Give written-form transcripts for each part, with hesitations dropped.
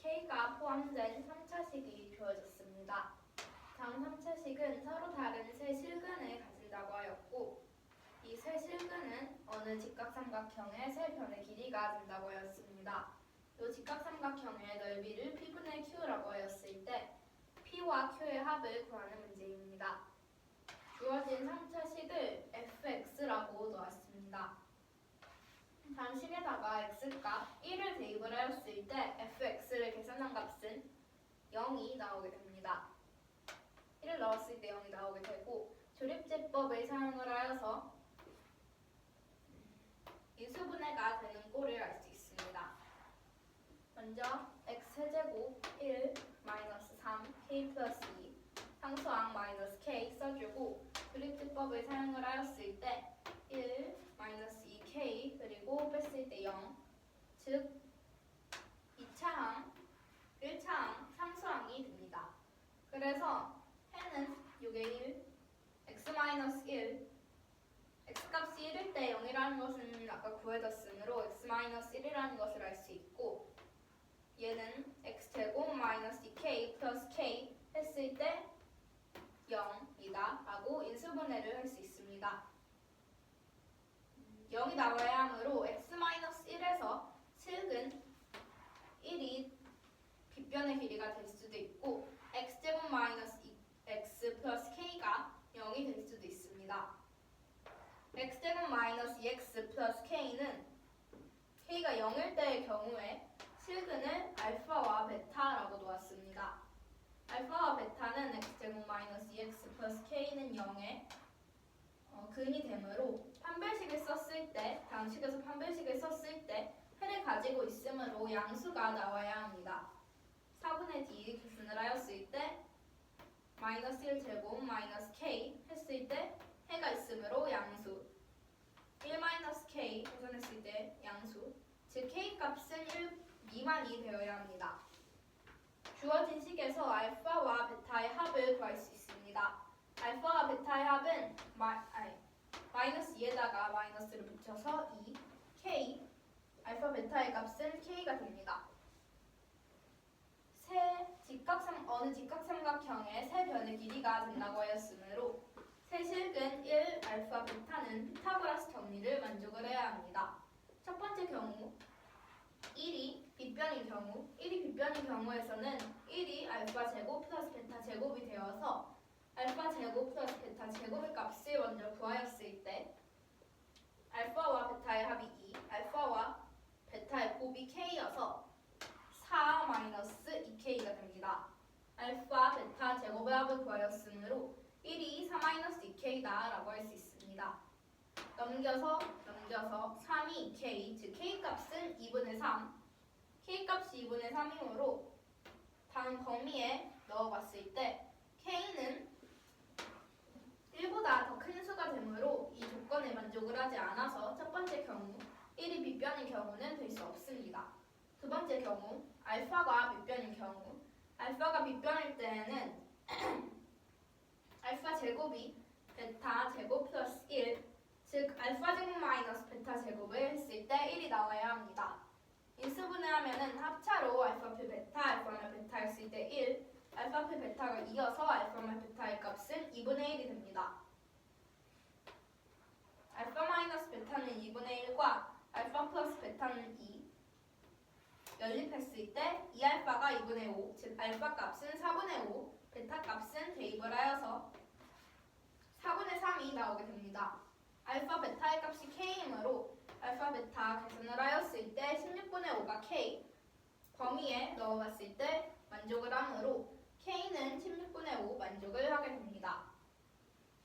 K가 포함된 3차식이 주어졌습니다. 다음 3차식은 서로 다른 세 실근을 가진다고 하였고 이 세 실근은 어느 직각삼각형의 세 변의 길이가 된다고 하였습니다. 이 직각삼각형의 넓이를 P분의 Q라고 하였을 때 P와 Q의 합을 구하는 문제입니다. 주어진 3차식을 fx라고 놓았습니다. 단식에다가 x값 1을 대입을 하였을 때 fx를 계산한 값은 0이 나오게 됩니다. 1을 넣었을 때 0이 나오게 되고 조립제법을 사용을 하여서 인수분해가 되는 꼴을 알 수 있습니다. 먼저 x세제곱 1 마이너스 3 k 플러스 2 상수항 마이너스 k 써주고 조립제법을 사용을 하였을 때 1 마이너스 2k 그리고 뺐을 때 0 즉 2차항 1차항 상수항이 됩니다. 그래서 해는 6의 1 x 마이너스 1 x값이 1일 때 0이라는 것은 아까 구해졌으므로 x 마이너스 1이라는 것을 알 수 있고 얘는 x제곱 마이너스 2k 플러스 k 했을 때 0이다 라고 인수분해를 할 수 있습니다. 0이 나와야 하므로 x 마이너스 1에서 실근 1이 빗변의 길이가 될 수도 있고 x제곱 마이너스 2x 플러스 k가 0이 될 수도 있습니다. x제곱 마이너스 2x 플러스 k는 k가 0일 때의 경우에 실근을 알파와 베타라고 놓았습니다. 알파와 베타는 x제곱 마이너스 2x 플러스 k는 0의 근이 되므로 판별식을 썼을 때 방식에서 판별식을 썼을 때 해를 가지고 있으므로 양수가 나와야 합니다. 4분의 d 계산을 하였을 때 마이너스 1제곱 마이너스 k 했을 때 해가 있으므로 양수 1 마이너스 k 계산했을 때 양수 즉 k 값은 1 미만이 되어야 합니다. 주어진 식에서 알파와 베타의 합을 구할 수 있습니다. 알파와 베타의 합은 마이너스 2에다가 마이너스를 붙여서 2 k 알파 베타의 값은 k가 됩니다. 어느 직각삼각형의 세 변의 길이가 된다고 하였으므로 세실근 1 알파 베타는 피타고라스 정리를 만족을 해야 합니다. 첫 번째 경우 1이 빗변인 경우에서는 1이 알파 제곱 플러스 베타 제곱이 되어서 알파 제곱 플러스 베타 제곱의 값을 먼저 구하였을 때 알파와 베타의 합이 2, 알파와 베타의 곱이 k여서 4 마이너스 2k가 됩니다. 알파 베타 제곱의 합을 구하였으므로 1이 4 마이너스 2k다 라고 할 수 있습니다. 넘겨서 3이 2k 즉 k값은 2분의 3 k값이 2분의 3이므로 다음 범위에 넣어봤을 때 k는 1보다 더 큰 수가 되므로 이 조건에 만족을 하지 않아서 첫 번째 경우 1이 빗변인 경우는 될 수 없습니다. 두 번째 경우 알파가 빗변인 경우 알파가 빗변일 때에는 알파 제곱이 베타 제곱 플러스 1 즉 알파 제곱 마이너스 베타 제곱을 했을 때 1이 나와야 합니다. 인수분해하면은 합차로 알파표 베타 알파마 베타 했을 때 1 알파표 베타가 2여서 알파마 베타의 값은 2분의 1이 됩니다. 알파 마이너스 베타는 2분의 1과 알파 플러스 베타는 2 연립했을 때 2알파가 2분의 5 즉 알파 값은 4분의 5 베타 값은 대입을 하여서 4분의 3이 나오게 됩니다. 알파 베타의 값이 k이므로 알파 베타 계산을 하였을 때 16분의 5가 k 범위에 넣어봤을 때 만족을 하므로 k는 16분의 5 만족을 하게 됩니다.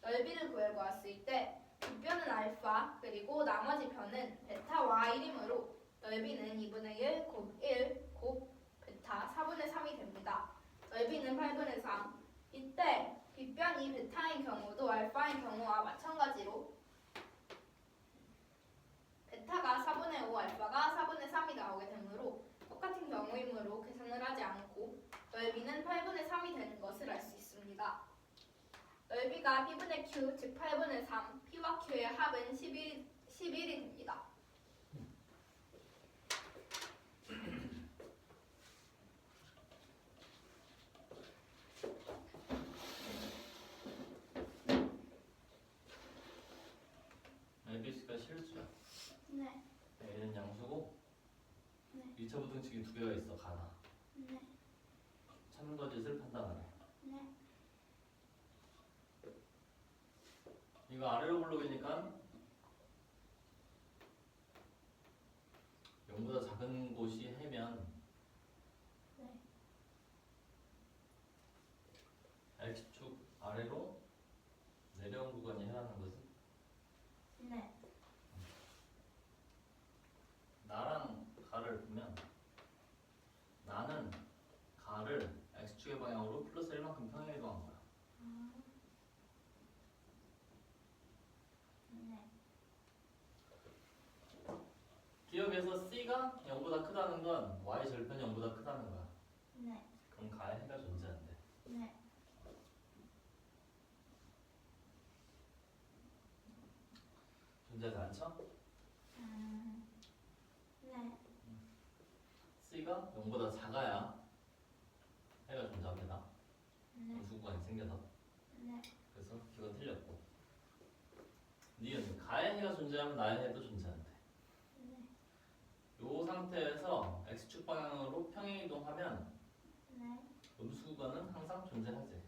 넓이를 구해보았을 때 빗변은 알파 그리고 나머지 변은 베타와 1이므로 넓이는 2분의 1 곱 1 곱 베타 4분의 3이 됩니다. 넓이는 8분의 3 이때 빗변이 베타인 경우도 알파인 경우와 마찬가지로 베타가 4분의 5 알파가 4분의 3이 나오게 되므로 똑같은 경우이므로 계산을 하지 않고 넓이는 8분의 3이 되는 것을 알 수 있습니다. 넓이가 P분의 Q 즉 8분의 3 P와 Q의 합은 11이 됩니다. 필수야. 네. A는 양수고 네. 2차 부등식이 두 개가 있어. 가나. 네. 참거짓을 판단하네. 네. 이거 아래로 블록이니까 0보다 작은 곳이 해면 네. X축 아래로 내려온 구간이 해라는 거지. 네. 나랑 가를 보면 나는 가를 X축의 방향으로 플러스 1만큼 평행 이동한 거야. 네. 기억에서 C가 0보다 크다는 건 Y 절편이 0보다 크다는 거야. 네. 그럼 가에 해가 존재한대. 네. 존재하지 않죠? 네. C가 0보다 작아야 해가 존재합니다. 네. 음수 구간이 생겨서. 네. 그래서 기억은 틀렸고. 니은 가에 해가 존재하면 나의 해도 존재한대. 네. 이 상태에서 X축 방향으로 평행 이동하면 네. 음수 구간은 항상 존재하지.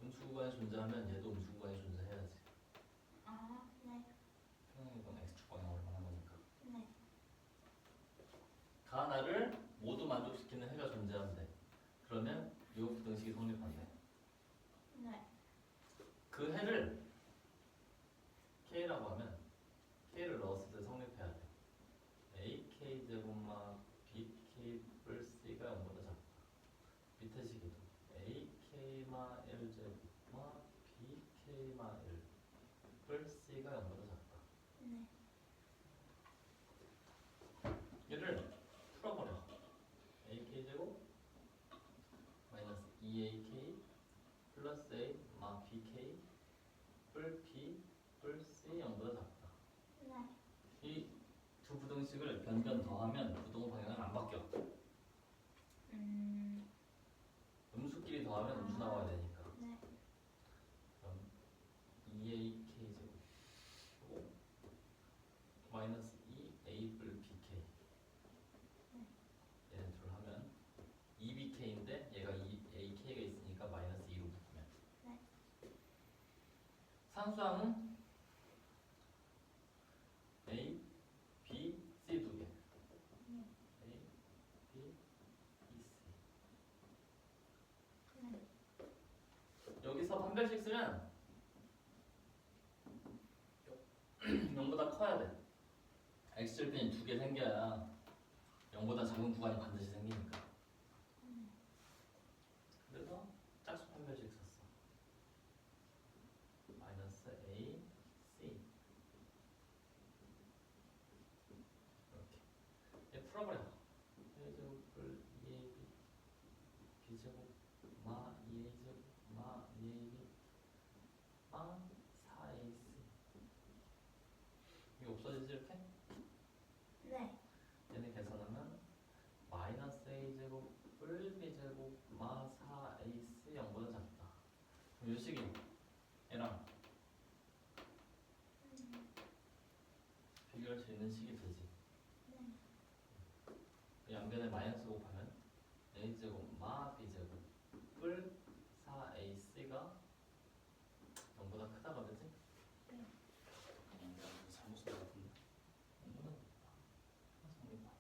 음수 구간이 존재하면 얘도 음수 구간이 존재해야지. 아, 네. 평행 이동 X축 방향으로 하는 거니까. 네. 가나를 모두 만족시키는 해가 존재하면 돼. 그러면 이 부등식이 성립한대. 네. 그 해를 K라고 하면 K를 넣었을 때 성립해야 돼. AK 제곱마 BK 뿔 C가 0보다 작다. 밑에 식에도 AK마 L 제곱마 BK마 L 뿔 C가 0보다 작다. 네. 얘를 풀어버려. AK 제곱 마이너스 2AK 플러스 A 마 BK 뿔 B 뿔 C 0보다 작다. 네. 이 두 부등식을 변변 더하면 부동 방향은 안 바뀌어. 음수끼리 더하면 음수 나와야 되니까. 네. 그럼 2AK 제곱 마이너스 2A 뿔 BK 얘네 둘 하면 2BK인데 얘가 2AK가 있으니까 마이너스 2로 묶으면 네. 산수항은 A, B, C 두 개. 네. A, B, E, C. 네. 여기서 판별식 쓰면 0보다 커야 돼. X절편이 두 개 생겨야 0보다 작은 구간이 반드시 생기니까. 그래서 짝수 판별식 썼어. 마이너스 A, C. 이렇게. 얘 풀어버려. A제곱을 2AB, B제곱 마 2A제곱 마 2AB 마 4AC. 이게 없어지지 이렇게? 네. 얘네 계산하면 마이너스 A제곱 뿔 B제곱 마 4AC 0보다 작다. 그럼 이 식이 얘랑 비교할 수 있는 식이 되지. 네. 양변에 마이너스 곱하면 A제곱 마 B제곱 뿔 4AC가 0보다 크다가 되지? 네. 잘못 쓴 것 같은데. 0보다 크다.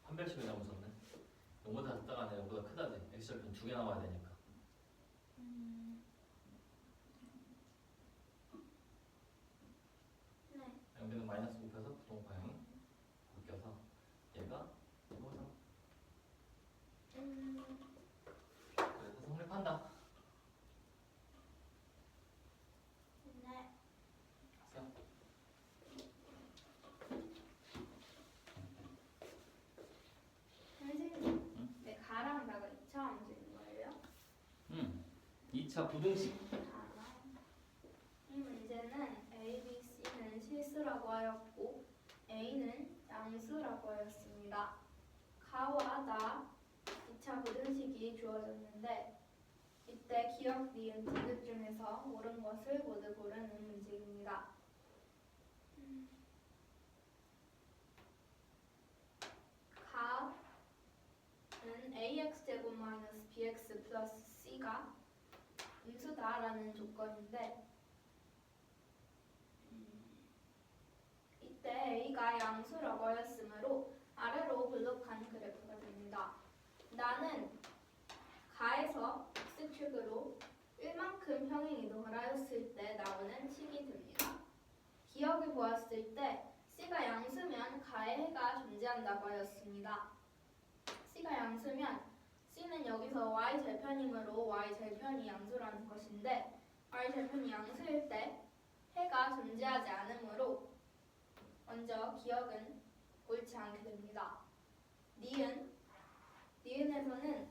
판별식을 잘못 썼네. 0보다 작다가 아니라 0보다 크다지. X절편 두 개 나와야 되니까. 네. 양변에 마이너스 곱해서 부동 방향이 바뀌어서 얘가 이거다. 그래서 성립한다. 네. 자, 선생님, 네, 가랑 나가 2차 문제인 거예요? 2차 부등식. 이 문제는 A, B, C는 실수라고 하였고 A는 양수라고 하였습니다. 가와 나 두 2차 부등식이 주어졌는데 이때 기억, 니은, 디귿 중에서 옳은 것을 모두 고르는 문제입니다. 가는 ax제곱 마이너스 bx 플러스 c가 음수다라는 조건인데 이때 a가 양수라고 하였으므로 아래로 블록한 그래프가 됩니다. 나는 가에서 x축으로 1만큼 평행이동을 하였을 때 나오는 식이 됩니다. 기억을 보았을 때 c가 양수면 가에 해가 존재한다고 하였습니다. c가 양수면 c는 여기서 y절편이므로 y절편이 양수라는 것인데 y절편이 양수일 때 해가 존재하지 않으므로 먼저 기억은 옳지 않게 됩니다. 니은에서는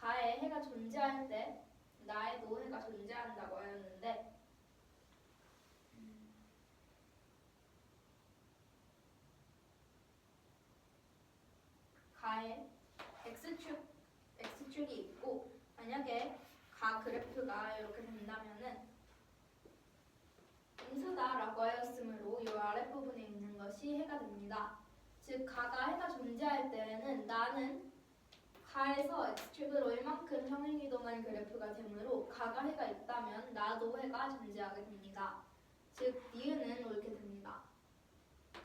가에 해가 존재할 때 나에도 해가 존재한다고 하였는데 가에 x축이 있고 만약에 가 그래프가 이렇게 된다면은 음수다라고 하였으므로 이 아랫부분에 있는 것이 해가 됩니다. 즉 가가 해가 존재할 때에는 나는 가에서 x축으로 1만큼 평행이동한 그래프가 되므로 가가 해가 있다면 나도 해가 존재하게 됩니다. 즉 니은은 옳게 됩니다.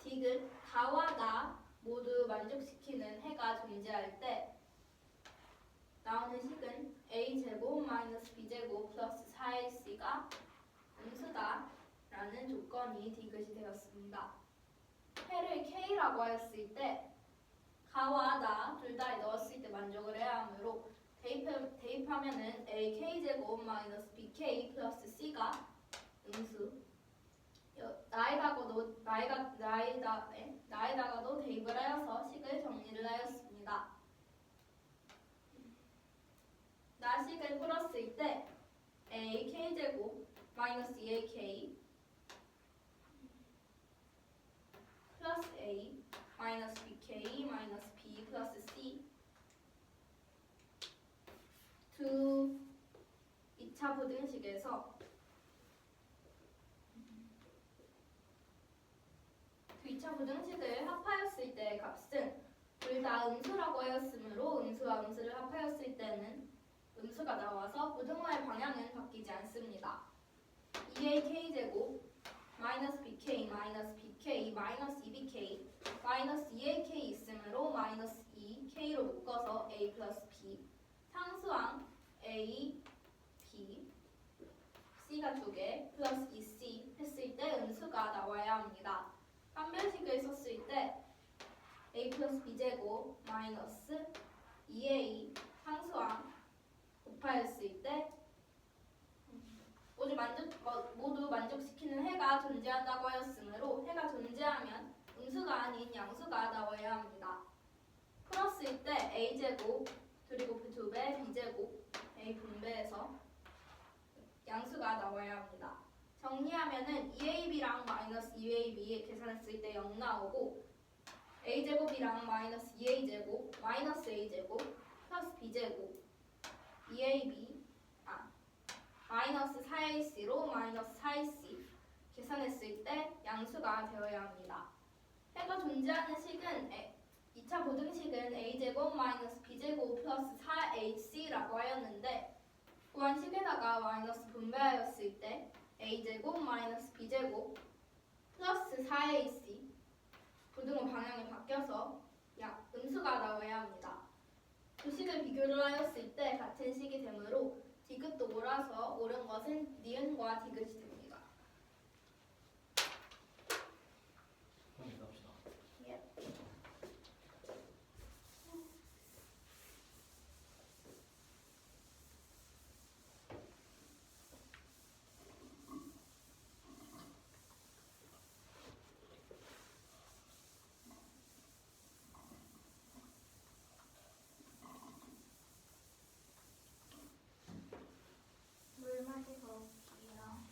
디귿 가와 나 모두 만족시키는 해가 존재할 때 나오는 식은 a제곱 마이너스 b제곱 플러스 4ac가 음수다라는 조건이 디귿이 되었습니다. 해를 k라고 하였을 때 가와 나 둘 다 넣었을 때 만족을 해야 하므로 대입하면은 ak제곱 마이너스 bk 플러스 c가 음수 나에다가도 대입을 하여서 식을 정리를 하였습니다. 나식을 풀었을 때 ak제곱 마이너스 2ak 플러스 a 마이너스 bk 마이너스 b 플러스 c 2차 부등식에서 2차 부등식을 합하였을 때의 값은 둘 다 음수라고 하였으므로 음수와 음수를 합하였을 때는 음수가 나와서 부등호의 방향은 바뀌지 않습니다. 2ak제곱 마이너스 bk 마이너스 bk 마이너스 2bk 마이너스 2ak 있으므로 마이너스 2k로 묶어서 a 플러스 b 상수항 a, b, c가 2개 플러스 2c 했을 때 음수가 나와야 합니다. 판별식을 썼을 때 a 플러스 b제곱 마이너스 2a 상수항 곱하였을 때 모두 만족시키는 해가 존재한다고 하였으므로 해가 존재하면 음수가 아닌 양수가 나와야 합니다. 풀었을 때 a제곱 그리고 그 2배 b제곱 a 분배해서 양수가 나와야 합니다. 정리하면은 2ab랑 마이너스 2ab 계산했을 때 0 나오고 a제곱이랑 마이너스 2a제곱 마이너스 a제곱 플러스 b제곱 2ab 마이너스 4ac로 마이너스 4ac 계산했을 때 양수가 되어야 합니다. 해가 존재하는 식은 2차 부등식은 a제곱 마이너스 b제곱 플러스 4ac라고 하였는데 구한식에다가 마이너스 분배하였을 때 a제곱 마이너스 b제곱 플러스 4ac 부등호 방향이 바뀌어서 음수가 나와야 합니다. 두 식을 비교를 하였을 때 같은 식이 되므로 디귿도 옳아서 옳은 것은 니은과 디귿이 됩니다. 정리합시다. 예. 물 마시고 올게요.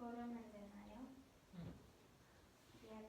고르면 되나요? 응. 예.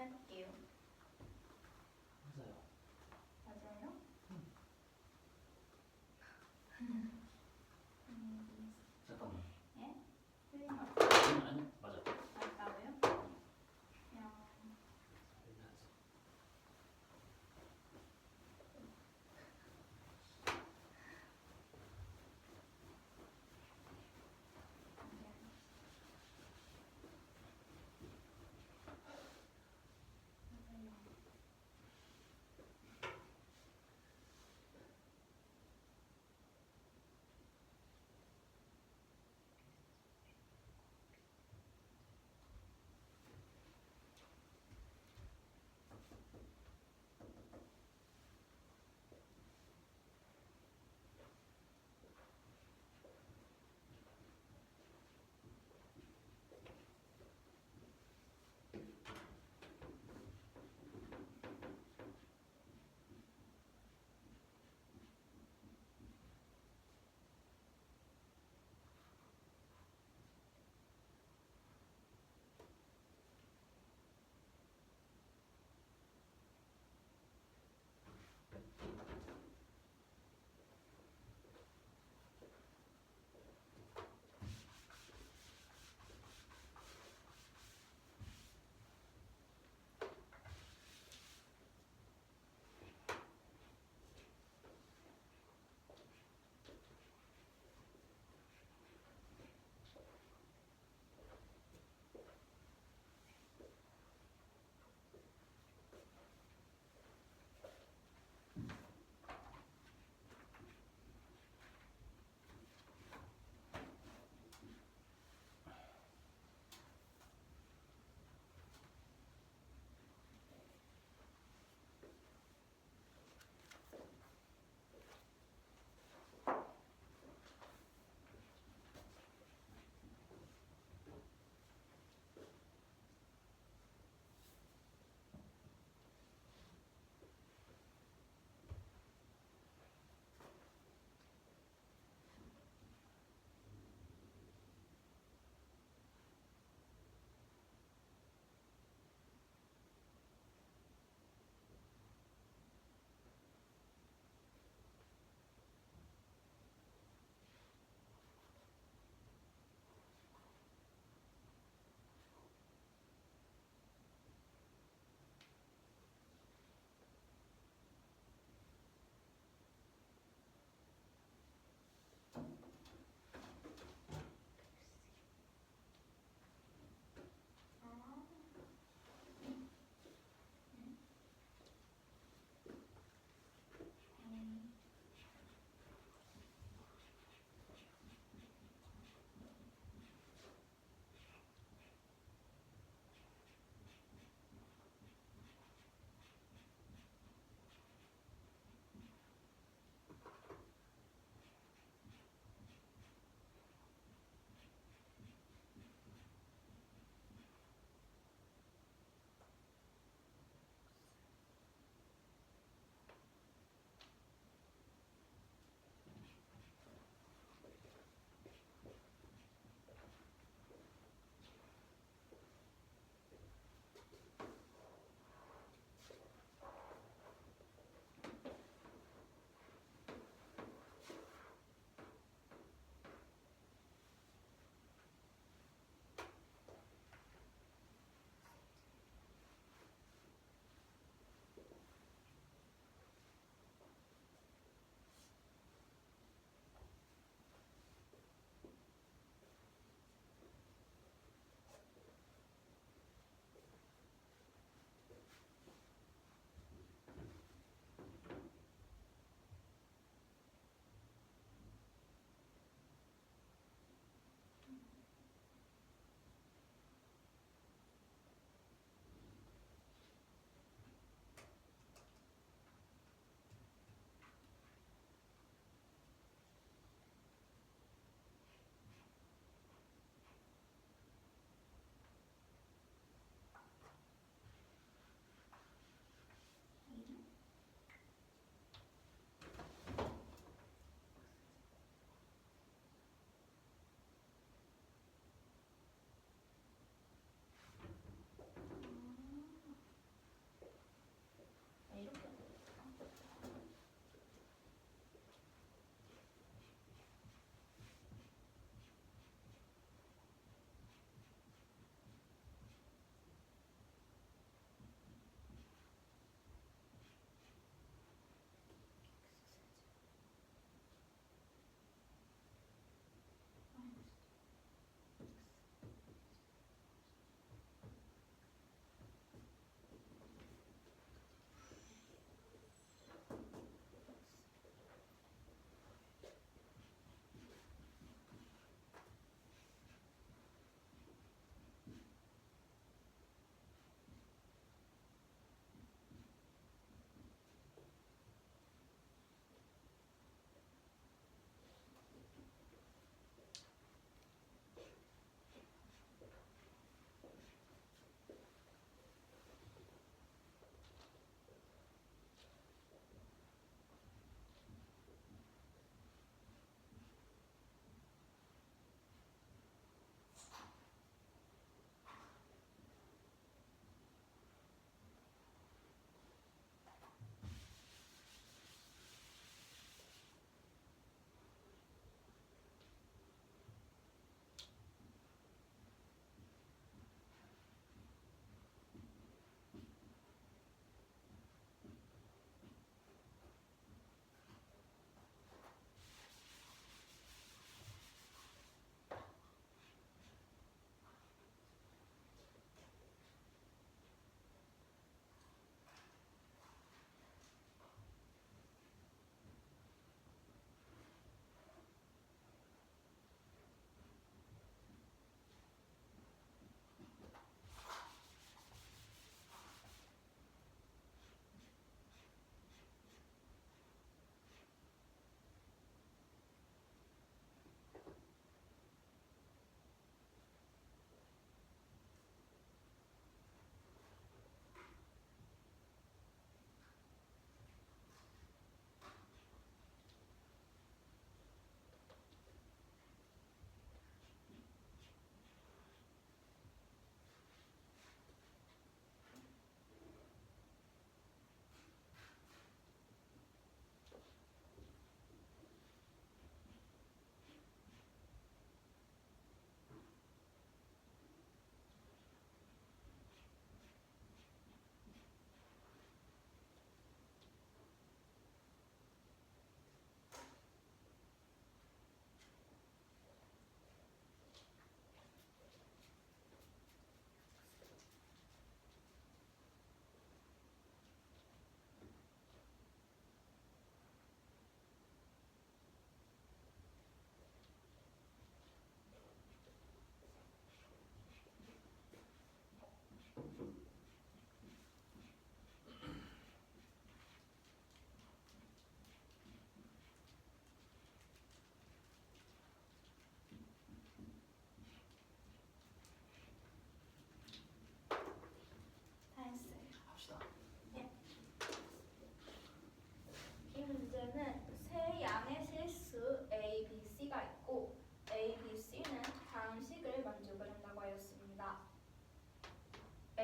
해볼게요. 맞아요. 맞아요? 잠깐만. 예? 틀린 거 아니 맞아. 맞다고요? 그냥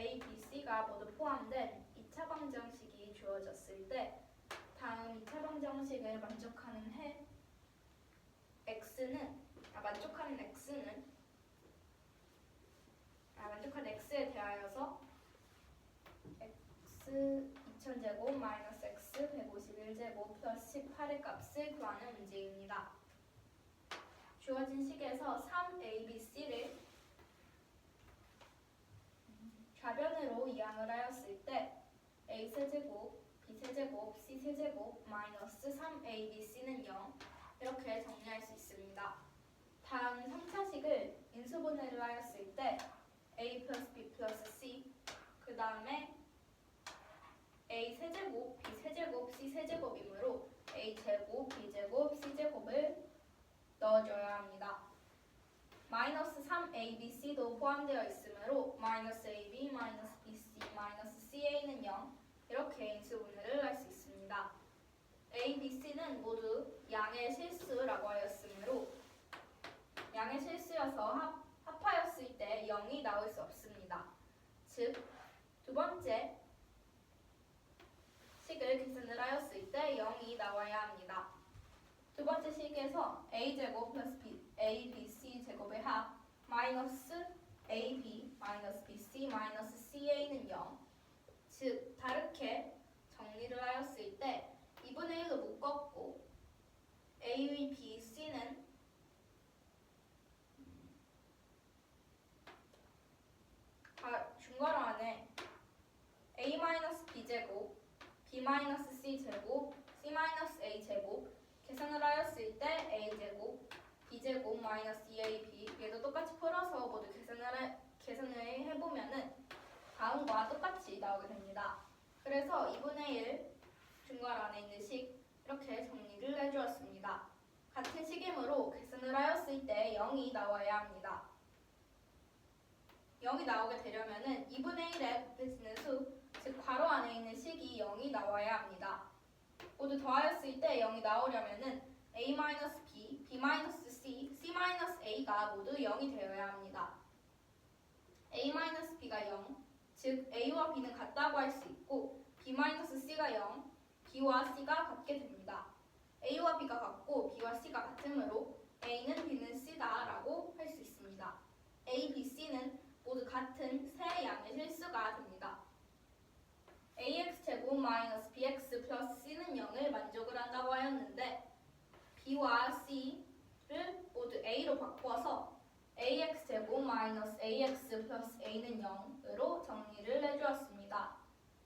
A, B, C가 모두 포함된 2차 방정식이 주어졌을 때 다음 2차 방정식을 만족하는 만족한 x에 대하여서 x 2000제곱 마이너스 x 151제곱 플러스 18의 값을 구하는 문제입니다. 주어진 식에서 3ABC를 좌변으로 이항을 하였을 때 a세제곱, b세제곱, c세제곱, 마이너스 3abc는 0 이렇게 정리할 수 있습니다. 다음 3차식을 인수분해를 하였을 때 a 플러스 b 플러스 c 그 다음에 a세제곱, b세제곱, c세제곱이므로 a제곱, b제곱, c제곱을 넣어줘야 합니다. 마이너스 3abc도 포함되어 있으므로 마이너스 ab, 마이너스 bc, 마이너스 ca는 0 이렇게 인수분해를 할 수 있습니다. a, b, c는 모두 양의 실수라고 하였으므로 양의 실수여서 합하였을 때 0이 나올 수 없습니다. 즉, 두 번째 식을 계산을 하였을 때 0이 나와야 합니다. 두 번째 식에서 a제곱 플러스 abc 제곱의 합 마이너스 ab 마이너스 bc 마이너스 ca는 0 즉 다르게 정리를 하였을 때 2분의 1로 묶었고 a, b, c는 중괄호 안에 a-b제곱 b-c제곱 c-a제곱 계산을 하였을 때 a제곱 b제곱 마이너스 2ab 얘도 똑같이 풀어서 모두 계산을 해보면은 다음과 똑같이 나오게 됩니다. 그래서 2분의 1 중괄호 안에 있는 식 이렇게 정리를 해주었습니다. 같은 식이므로 계산을 하였을 때 0이 나와야 합니다. 0이 나오게 되려면은 2분의 1에 곱해지는 수, 즉 괄호 안에 있는 식이 0이 나와야 합니다. 모두 더하였을 때 0이 나오려면은 a-b, b-c, c-a가 모두 0이 되어야 합니다. a-b가 0, 즉 a와 b는 같다고 할 수 있고 b-c가 0, b와 c가 같게 됩니다. a와 b가 같고 b와 c가 같으므로 a는 b는 c다 라고 할 수 있습니다. a, b, c는 모두 같은 세 양의 실수가 됩니다. ax제곱 마이너스 bx 플러스 c는 0을 만족을 한다고 하였는데 b와 c를 모두 a로 바꿔서 ax제곱 마이너스 ax 플러스 a는 0으로 정리를 해주었습니다.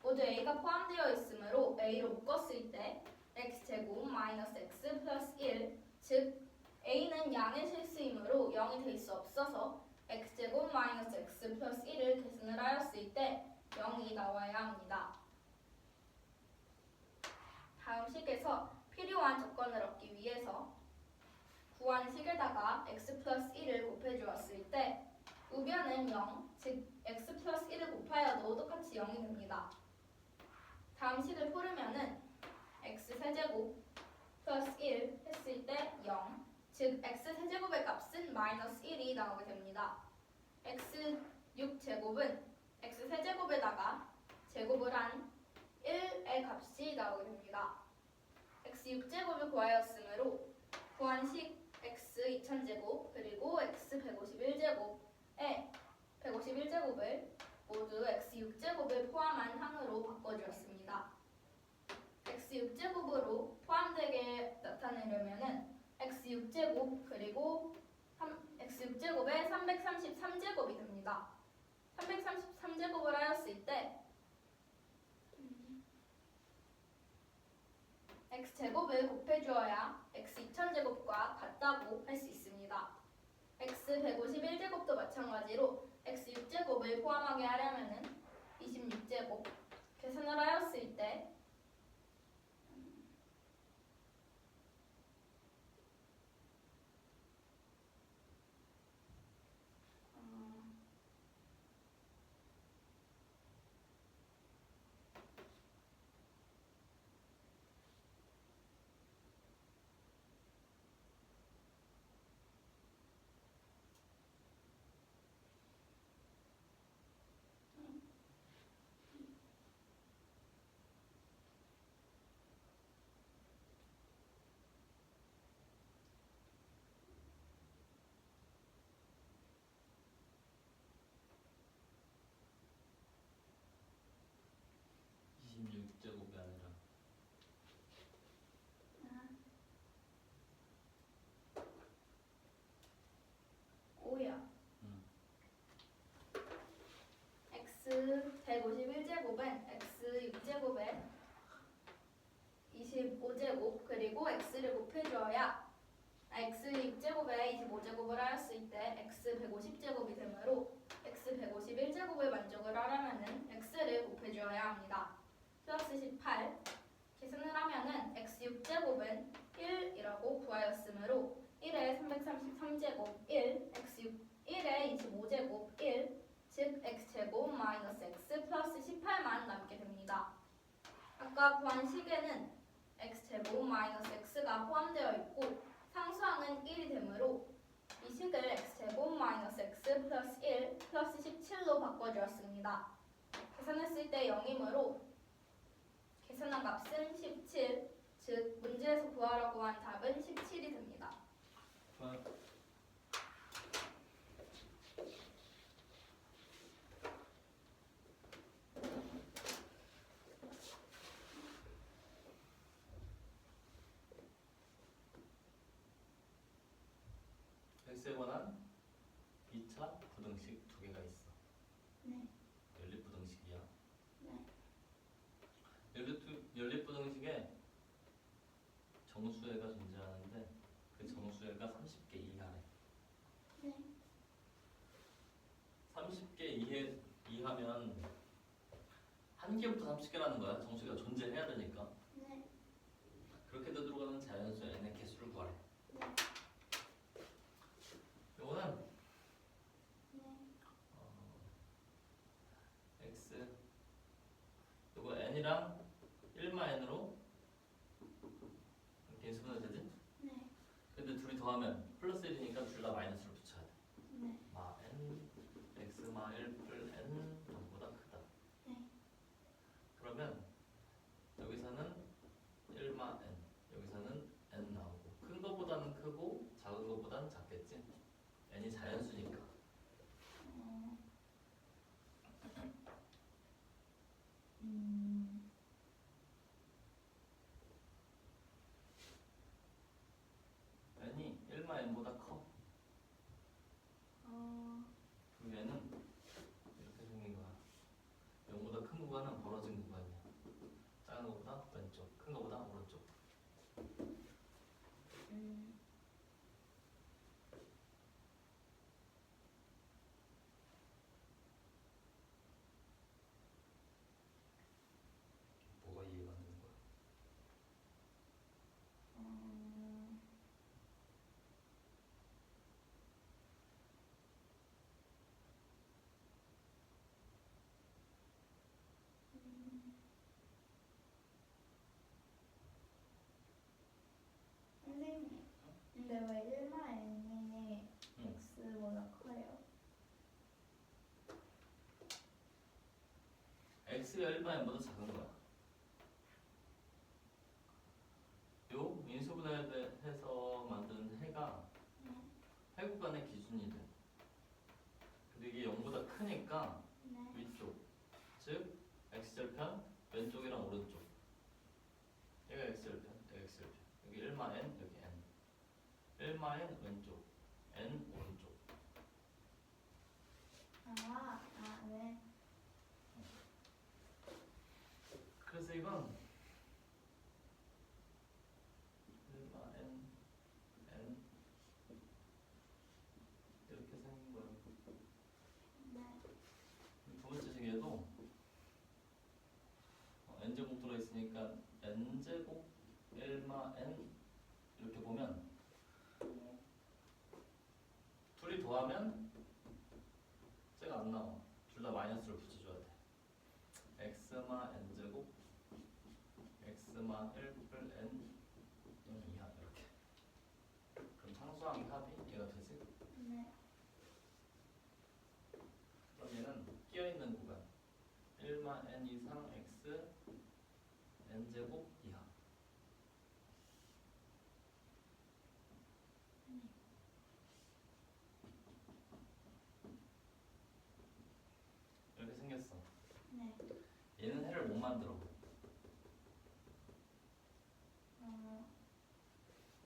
모두 a가 포함되어 있으므로 a로 묶었을 때 x제곱 마이너스 x 플러스 1 즉 a는 양의 실수이므로 0이 될 수 없어서 x제곱 마이너스 x 플러스 1을 계산을 하였을 때 0이 나와야 합니다. 다음 식에서 필요한 조건을 얻기 위해서 구한 식에다가 x 플러스 1을 곱해주었을 때 우변은 0, 즉 x 플러스 1을 곱하여도 똑같이 0이 됩니다. 다음 식을 풀으면은 x세제곱 플러스 1 했을 때 0, 즉 x세제곱의 값은 마이너스 1이 나오게 됩니다. x6제곱은 x세제곱에다가 제곱을 한 1의 값이 나오게 됩니다. x6제곱을 구하였으므로 구한 식 x 2000제곱 그리고 x 151제곱에 151제곱을 모두 x6제곱을 포함한 항으로 바꿔주었습니다. x6제곱으로 포함되게 나타내려면은 x6제곱 그리고 x6제곱에 333제곱이 됩니다. 333제곱을 하였을 때 x제곱을 곱해주어야 x2000제곱과 같다고 할 수 있습니다. x151제곱도 마찬가지로 x6제곱을 포함하게 하려면은 26제곱 계산을 하였을 때 x제곱은 x 6제곱에 25제곱 그리고 x를 곱해줘야 x 6제곱에 25제곱을 하였을 때 x 150제곱이 되므로 x 151제곱을 만족을 하려면은 x를 곱해줘야 합니다. 플러스 18 계산을 하면은 x 6제곱은 1이라고 구하였으므로 1에 333제곱 1, x 1에 25제곱 1, 즉 x제곱 마이너스 x 플러스 18만 남게 됩니다. 아까 구한 식에는 x제곱 마이너스 x가 포함되어 있고 상수항은 1이 되므로 이 식을 x제곱 마이너스 x 플러스 1 플러스 17로 바꿔주었습니다. 계산했을 때 0이므로 계산한 값은 17, 즉 문제에서 구하라고 한 답은 17이 됩니다. x에 관한 2차 부등식 두 개가 있어. 네. 연립부등식이야. 네. 연립부등식에 정수회가 존재하는데 그 정수회가 30개 이하래. 네. 30개 이하면 한 개부터 30개라는 거야. 정수가 존재해야 되니까. 네. 그렇게 되돌아가는 자연수 n의 개수를 구하래. 네. 요거는 네. x 요거 n이랑 1마 n으로 이렇게 인수분해 되지? 네. 근데 둘이 더하면 플러스 1이니까 둘 다 마이너스를 붙여야 돼. 네. 마 n x마 1뿔 n 전보다 크다. 네. 그러면 여기서는 1마 n, 여기서는 n 나오고 큰 거보다는 크고 작은 거보다는 작겠지? n이 자연수니까. n이 1마 n보다 커. 그럼 얘는 이렇게 생긴 거야. 0보다 큰 구간은 벌어진 구간이야. 작은 거보다 왼쪽, 큰 거보다 오른쪽. 뭐가 이해가 안 되는 거야? 선생님, 근데 왜 1마 n이 응. x보다 커요? x가 1마 n보다 작은 거야. 요 인수분해해서 만든 해가 해구간의 기준이 돼. 근데 이게 0보다 크니까 네. 위쪽, 즉 x절편 왼쪽이랑 오른쪽. 얘가 x절편, 얘가 x절편. 여기 1마 n, 여기 n. 1마 n 왼쪽, n 오른쪽. 네. 그래서 이건 1마 n, n 이렇게 생긴 거야. 네. 두 번째 식에도 n제곱 들어있으니까 n제곱 1마 n 이렇게 보면 둘이 더하면 쟤가 안 나와. 둘 다 마이너스를 붙여줘야 돼. x마 n제곱 x마 1뿔 n 0 이하 이렇게. 그럼 상수항이 합이 얘가 되지? 네. 그럼 얘는 끼어있는 구간 1마 n 이상 x n제곱 이하. 이렇게 생겼어. 네. 얘는 해를 못 만들어.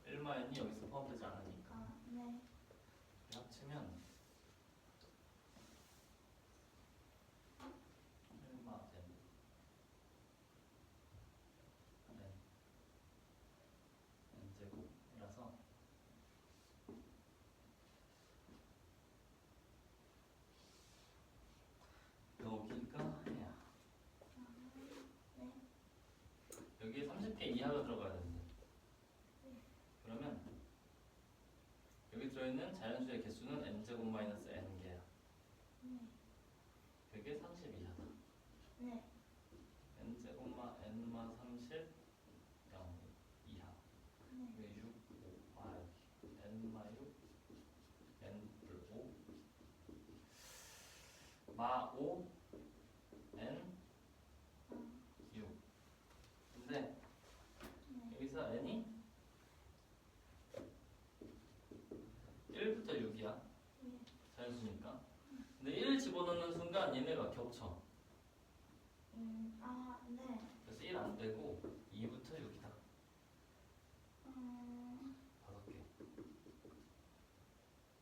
1마 n이 여기서 포함되지 않으니까. 네. 합치면 1마 n 30개 이하가 들어가야 되는데. 그러면 여기 들어있는 자연수의 개수는 n제곱 마이너스 n개야. 그게 30 이하다. 네. n제곱마 n마 30 0 이하. 여기 6 5 여기 n마 6 n뿔 5 마 5 n 6. 근데 여기서 n이 1부터 6이야. 자연수니까. 근데 1을 집어넣는 순간 얘네가 겹쳐. 네. 그래서 1 안 되고 2부터 6이다. 5개.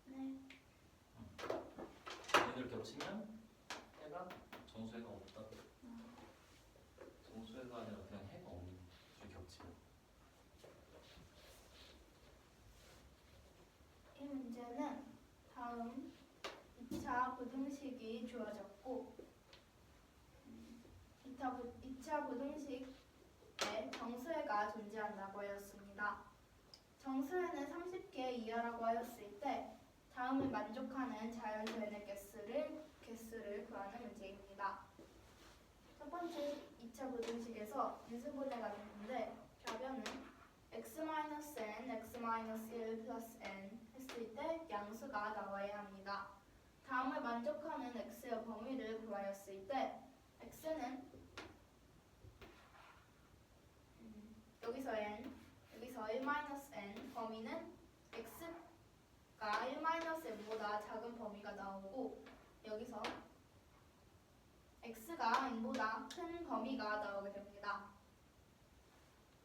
네. 얘들 겹치면 해가 정수해가 없다. 정수해가 아니라 그냥 해가 없는 줄 겹치면. 이 문제는 다음 2차 부등식이 주어졌고 2차 부등식에 정수해가 존재한다고 하였습니다. 정수해는 30개 이하라고 하였을 때 다음을 만족하는 자연수의 개수를 구하는 문제입니다. 첫 번째 2차 부등식에서 인수분해가 되는데 답변은 x-n, x-1 플러스 n 했을 때 양수가 나와야 합니다. 다음을 만족하는 x의 범위를 구하였을 때 x는 여기서 n, 여기서 1-n, 범위는 x가 1-n보다 작은 범위가 나오고 여기서 x가 n보다 큰 범위가 나오게 됩니다.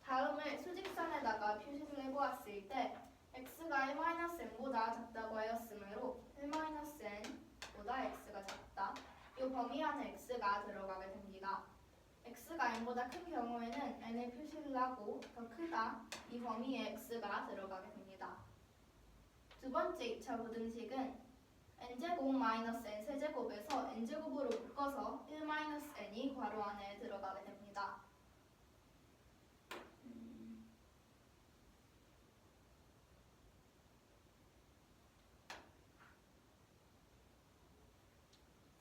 다음을 수직선에다가 표시를 해보았을 때 x가 1-n보다 작다고 하였으므로 1-n보다 x가 작다. 이 범위 안에 x가 들어가게 됩니다. x가 n보다 큰 경우에는 n을 표시를 하고 더 크다. 이 범위에 x가 들어가게 됩니다. 두 번째 2차 부등식은 n제곱 마이너스 n 세제곱에서 n제곱으로 묶어서 1-n이 괄호 안에 들어가게 됩니다.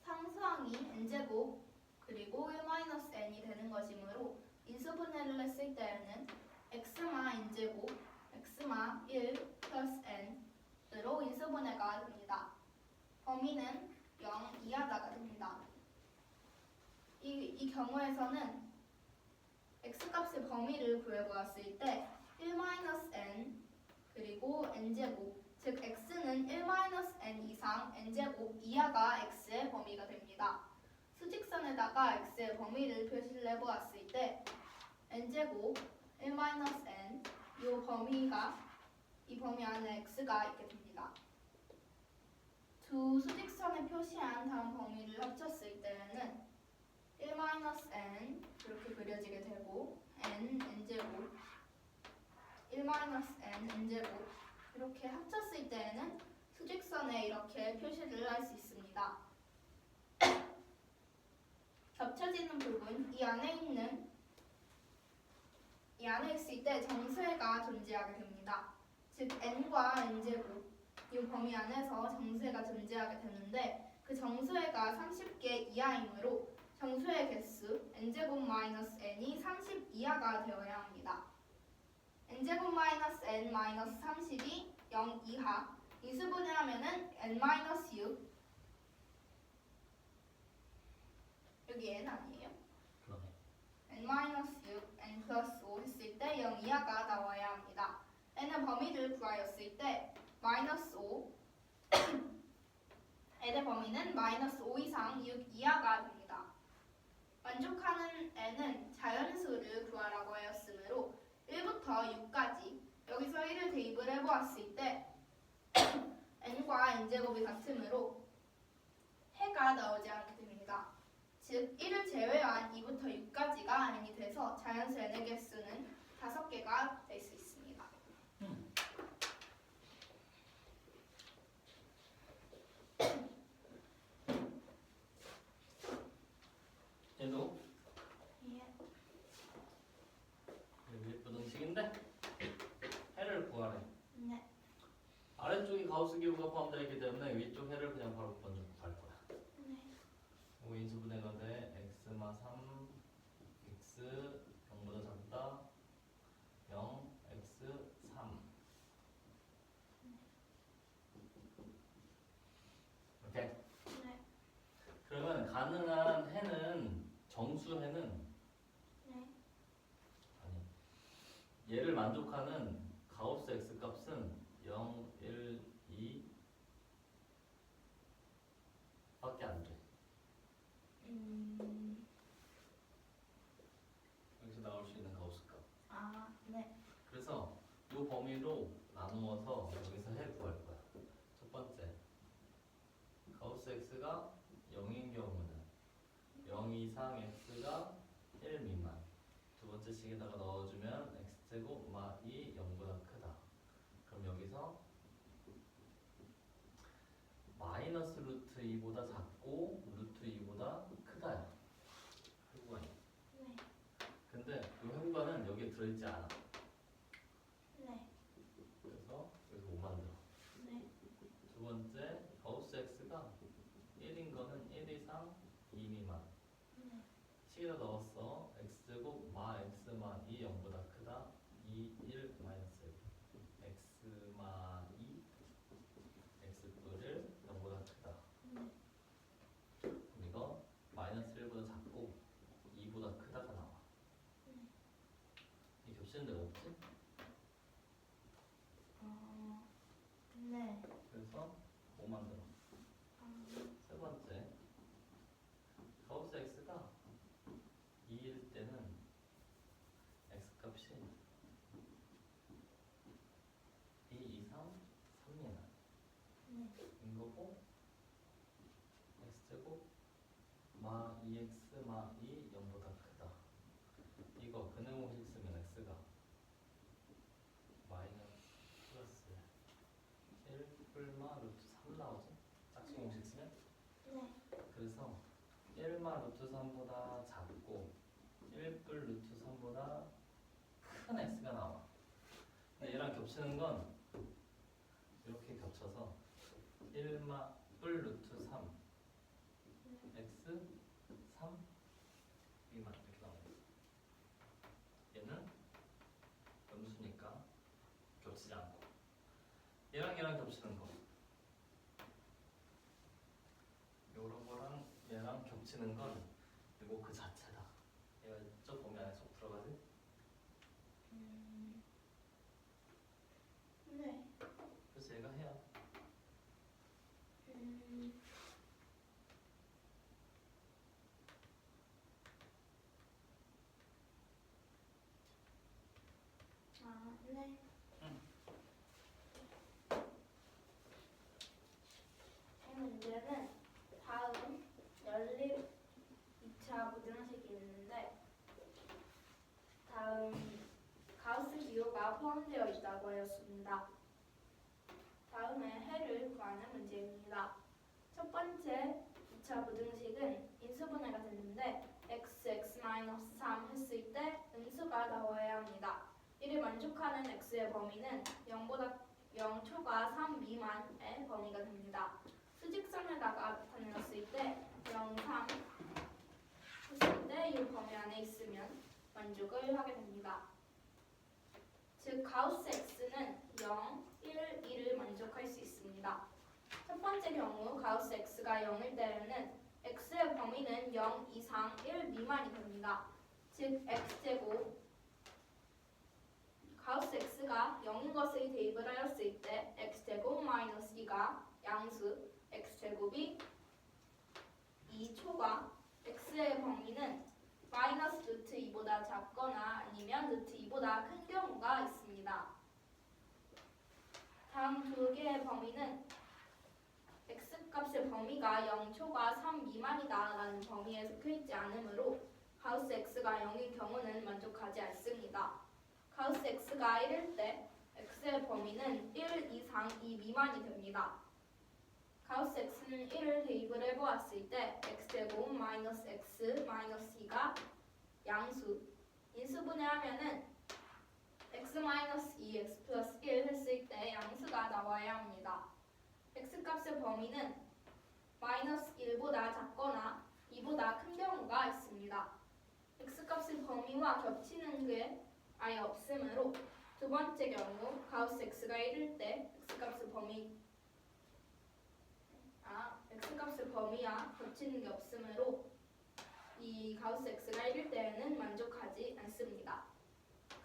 상수항이 n제곱 그리고 1-n이 되는 것이므로 인수분해를 했을 때에는 x마 n제곱, x마 1 플러스 n으로 인수분해가 됩니다. 범위는 0 이하다가 됩니다. 이 경우에서는 x값의 범위를 구해보았을 때 1-n 그리고 n제곱 즉 x는 1-n 이상 n제곱 이하가 x의 범위가 됩니다. 수직선에다가 x의 범위를 표시를 해보았을 때 n제곱 1-n 이 범위 안에 x가 있게 됩니다. 두 수직선에 표시한 다음 범위를 합쳤을 때는 1-n 이렇게 그려지게 되고 n제곱 1-n n제곱 이렇게 합쳤을 때에는 수직선에 이렇게 표시를 할 수 있습니다. 겹쳐지는 부분 이 안에 있을 때 정수해가 존재하게 됩니다. 즉 n과 n제곱 이 범위 안에서 정수해가 존재하게 되는데 그 정수해가 30개 이하이므로 정수의 개수 n제곱 마이너스 n이 30 이하가 되어야 합니다. n제곱 마이너스 n 마이너스 30이 0 이하 인수분해하면은 n 마이너스 6 여기 n 아니에요? 그러네. n 마이너스 6 n 플러스 5 했을 때 0 이하가 나와야 합니다. n의 범위를 구하였을 때 마이너스 5 n의 범위는 마이너스 5 이상 6 이하가 됩니다. 만족하는 n은 자연수를 구하라고 하였으므로 1부터 6까지 여기서 1을 대입을 해보았을 때 n과 n제곱이 같으므로 해가 나오지 않게 됩니다. 즉 1을 제외한 2부터 6까지가 n이 돼서 자연수 n의 개수는 5개가 될 수 있습니다. 얘도 예. 그리고 되기 때문에 위쪽 해를 그냥 바로 먼저 구할 거야. 네. 그리고 인수분해가 돼. x마 3 x 0보다 작다 0 x 3 오케이. 네. 그러면 가능한 해는 정수해는 네. 아니 얘를 만족하는 가우스 x 값은 0, 1, 2 밖에 안 돼. 여기서 나올 수 있는 가우스 값. 아, 네. 그래서 이 범위로 나누어서 여기서 해 구할 거야. 첫 번째, 가우스 x가 0인 경우는 0 이상 x가 1 미만. 두 번째 식에다가 넣어주면 x제곱 마 2 0보다 크다. 그럼 여기서 마이너스 루트 2보다 작고 루트 2보다 크다야. 회구간이. 네. 근데 이 회구간은 여기에 들어있지 않아. 네. 그래서 여기서 못 만들어. 네. 두 번째, 가우스 x가 1인 거는 1 이상 2 미만. 네. 식에다 넣었어. x제곱 마 x 마 2 0보다 크다. 2 1 마이너스 1. x 마 2 x 뿔 1 0보다 크다. 네. 그럼 이거 마이너스 1보다 작고 2보다 크다가 나와. 이 겹치는 데가 없지? 네. 그래서 못 만들어. 세 번째, 가우스 x가 2일 때는 x 값이 2 이상 3 미만. 네. 인 거고 x제곱 마 2x 마 2 0보다 크다. 이거 근의 공식 쓰면 x가 마이너스 플러스 1 뿔마 루트 3 나오지? 짝수 공식 쓰면? 네. 그래서 1마 루트 3보다 작고 1뿔 루트 3보다 큰 x가 나와. 근데 얘랑 겹치는 건 이렇게 겹쳐서 1마 뿔 루트 3 x 3 미만 이렇게 나옵니다. 얘는 음수니까 겹치지 않고 얘랑 겹치는 거 요런 거랑 얘랑 겹치는 건 이거 그 자체다. 얘가 저 범위 안에 쏙 들어가지? 네. 그래서 얘가 해야 아, 네. 이 문제는 다음 연립 2차 부등식이 있는데 다음 가우스 기호가 포함되어 있다고 하였습니다. 다음에 해를 구하는 문제입니다. 첫 번째 2차 부등식은 인수분해가 됐는데 x, x-3 했을 때 음수가 나와야 합니다. 이를 만족하는 x의 범위는 0 초과 3 미만의 범위가 됩니다. 수직선에다가 나타내었을 때 0, 3 했을 때 이 범위 안에 있으면 만족을 하게 됩니다. 즉 가우스 x는 0, 1, 2를 만족할 수 있습니다. 첫 번째 경우 가우스 x가 0일 때에는 x의 범위는 0 이상 1 미만이 됩니다. 즉 x제곱 가우스 x가 0인 것을 대입을 하였을 때 x제곱 마이너스 2가 양수 x제곱이 2초가 x의 범위는 마이너스 루트 2보다 작거나 아니면 루트 2보다 큰 경우가 있습니다. 다음 두 개의 범위는 x값의 범위가 0초과 3 미만이다라는 범위에 속해있지 않으므로 가우스 x가 0인 경우는 만족하지 않습니다. 가우스 x가 1일 때 x의 범위는 1 이상 2 미만이 됩니다. 가우스 x는 1을 대입을 해보았을 때 x제곱 마이너스 x 마이너스 2가 양수 인수분해하면은 x 마이너스 2 x 플러스 1 했을 때 양수가 나와야 합니다. x x값의 범위는 마이너스 1보다 작거나 2보다 큰 경우가 있습니다. x값의 범위와 겹치는 게 아예 없으므로 두 번째 경우 가우스 x가 1일 때 x값의 범위와 겹치는 게 없으므로 이 가우스 x가 1일 때에는 만족하지 않습니다.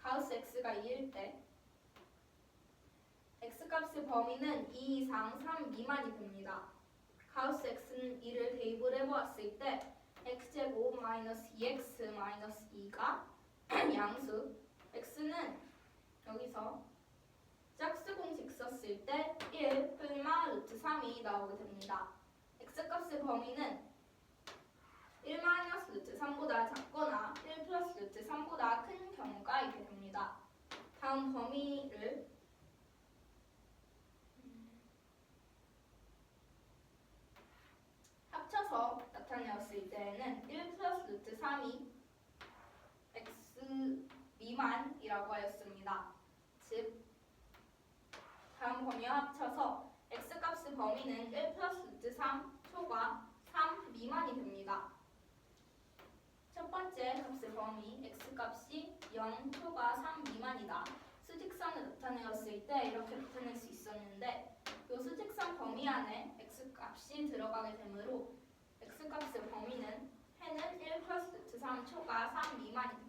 가우스 x가 2일 때 x값의 범위는 2 이상 3 미만이 됩니다. 가우스 x는 2를 대입을 해보았을 때 x제곱 마이너스 2x 마이너스 2가 양수, x는 여기서 짝수 공식 썼을 때 1 플마 루트 3이 나오게 됩니다. x값의 범위는 1 마이너스 루트 3보다 작거나 1 플러스 루트 3보다 큰 경우가 있게 됩니다. 다음 범위를 합쳐서 나타내었을 때에는 1 플러스 루트 3이 x 미만이라고 하였습니다. 즉 다음 범위와 합쳐서 x값의 범위는 1 플러스 루트 3 초과 3 미만이 됩니다. 첫 번째 값의 범위 x값이 0 초과 3 미만이다. 수직선을 나타내었을 때 이렇게 나타낼 수 있었는데 이 수직선 범위 안에 x값이 들어가게 되므로 x값의 범위는 해는 1 플러스 루트 3 초과 3 미만이 됩니다.